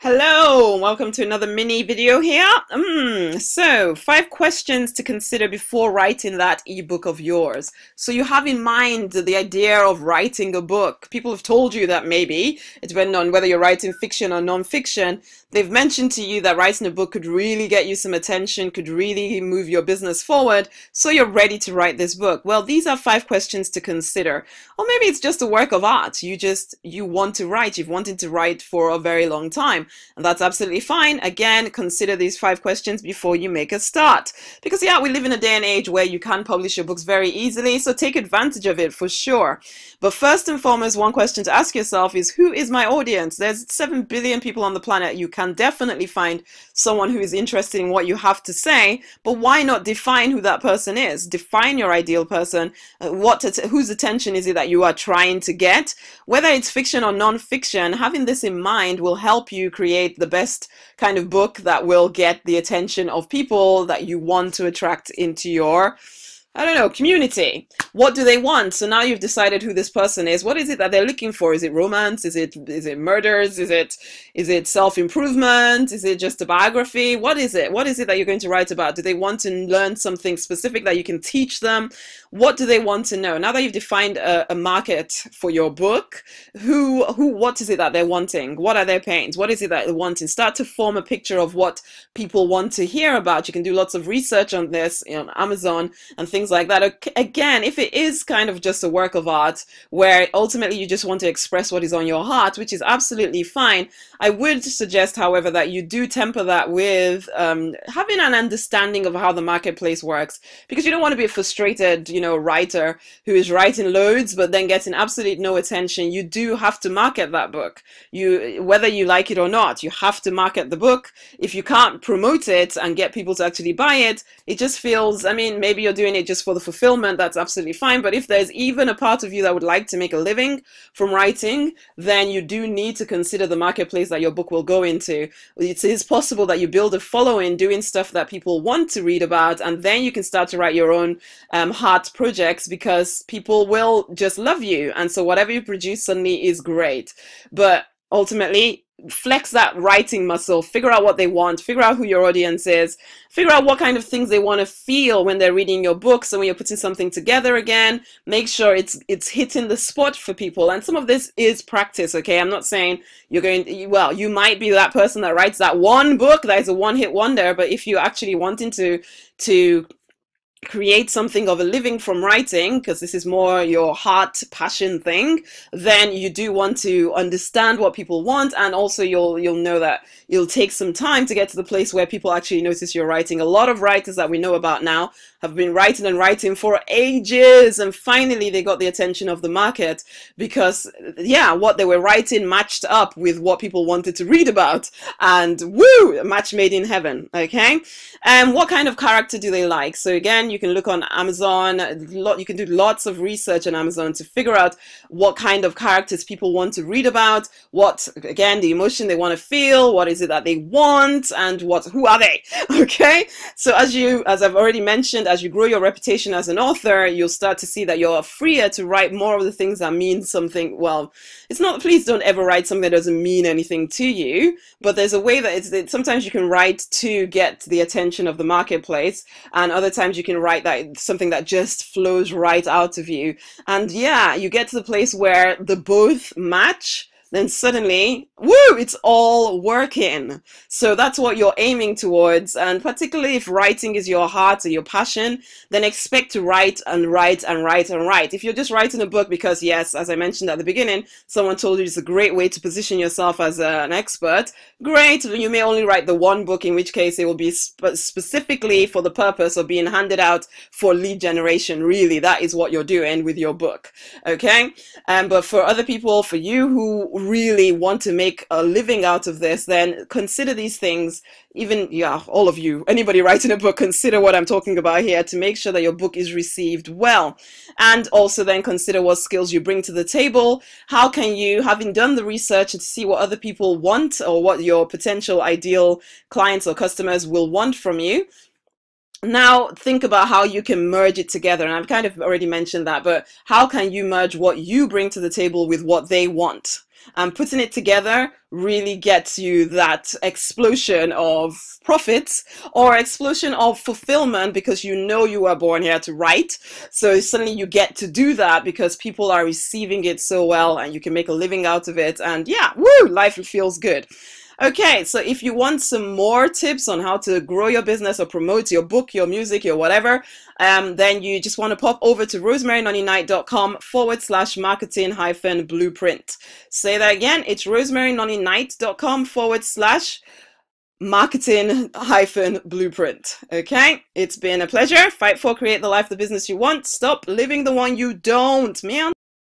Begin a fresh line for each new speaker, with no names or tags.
Hello, welcome to another mini video here. So 5 questions to consider before writing that ebook of yours. So you have in mind the idea of writing a book. People have told you that maybe, it depends on whether you're writing fiction or non-fiction, they've mentioned to you that writing a book could really get you some attention, could really move your business forward, so you're ready to write this book. Well, these are 5 questions to consider. Or maybe it's just a work of art. You want to write, you've wanted to write for a very long time. And that's absolutely fine. Again, consider these 5 questions before you make a start. Because yeah, we live in a day and age where you can publish your books very easily, so take advantage of it for sure. But first and foremost, one question to ask yourself is, who is my audience? There's 7 billion people on the planet. You can definitely find someone who is interested in what you have to say, but why not define who that person is? Define your ideal person. Whose attention is it that you are trying to get? Whether it's fiction or non-fiction, having this in mind will help you create the best kind of book that will get the attention of people that you want to attract into your, I don't know, community. What do they want? So now you've decided who this person is. What is it that they're looking for? Is it romance? Is it murders? Is it self-improvement? Is it just a biography? What is it? What is it that you're going to write about? Do they want to learn something specific that you can teach them? What do they want to know? Now that you've defined a market for your book, what is it that they're wanting? What are their pains? What is it that they're wanting? Start to form a picture of what people want to hear about. You can do lots of research on this on Amazon and things like that. Again, if it is kind of just a work of art where ultimately you just want to express what is on your heart, which is absolutely fine, I would suggest, however, that you do temper that with having an understanding of how the marketplace works, because you don't want to be a frustrated, writer who is writing loads but then getting absolutely no attention. You do have to market that book. Whether you like it or not, you have to market the book. If you can't promote it and get people to actually buy it, it just feels, I mean, maybe you're doing it just for the fulfillment, that's absolutely fine. But if there's even a part of you that would like to make a living from writing, then you do need to consider the marketplace that your book will go into. It is possible that you build a following doing stuff that people want to read about, and then you can start to write your own heart projects, because people will just love you, and so whatever you produce suddenly is great. But ultimately, flex that writing muscle, figure out what they want, figure out who your audience is, figure out what kind of things they want to feel when they're reading your book. So when you're putting something together again, make sure it's hitting the spot for people. And some of this is practice, okay? I'm not saying you're going, well, you might be that person that writes that one book that is a one-hit wonder, but if you're actually wanting to create something of a living from writing, because this is more your heart passion thing, then you do want to understand what people want, and also you'll know that it'll take some time to get to the place where people actually notice your writing. A lot of writers that we know about now have been writing and writing for ages, and finally they got the attention of the market because, yeah, what they were writing matched up with what people wanted to read about, and woo, a match made in heaven. Okay, and what kind of character do they like? So again, you can look on Amazon, you can do lots of research on Amazon to figure out what kind of characters people want to read about, what, again, the emotion they want to feel, what is it that they want, and who are they? Okay, so as I've already mentioned, as you grow your reputation as an author, you'll start to see that you're freer to write more of the things that mean something. Well, it's not, please don't ever write something that doesn't mean anything to you, but there's a way that sometimes you can write to get the attention of the marketplace, and other times you can write that something that just flows right out of you. And yeah, you get to the place where the both match, then suddenly, woo, it's all working. So that's what you're aiming towards. And particularly if writing is your heart or your passion, then expect to write and write and write and write. If you're just writing a book because, yes, as I mentioned at the beginning, someone told you it's a great way to position yourself as an expert, great. You may only write the one book, in which case it will be specifically for the purpose of being handed out for lead generation. Really, that is what you're doing with your book. Okay. But for other people, for you who really want to make a living out of this, then consider these things. Even, yeah, all of you, anybody writing a book, consider what I'm talking about here to make sure that your book is received well. And also then consider what skills you bring to the table. How can you, having done the research to see what other people want or what your potential ideal clients or customers will want from you, now think about how you can merge it together. And I've kind of already mentioned that, but how can you merge what you bring to the table with what they want? and putting it together really gets you that explosion of profits or explosion of fulfillment, because you know you were born here to write. So suddenly you get to do that because people are receiving it so well, and you can make a living out of it. And yeah, woo, life feels good. Okay, so if you want some more tips on how to grow your business or promote your book, your music, your whatever, then you just want to pop over to rosemarynonnyknight.com/marketing-blueprint. Say that again, it's rosemarynonnyknight.com/marketing-blueprint. Okay, it's been a pleasure. Fight for, create the life, the business you want. Stop living the one you don't, man.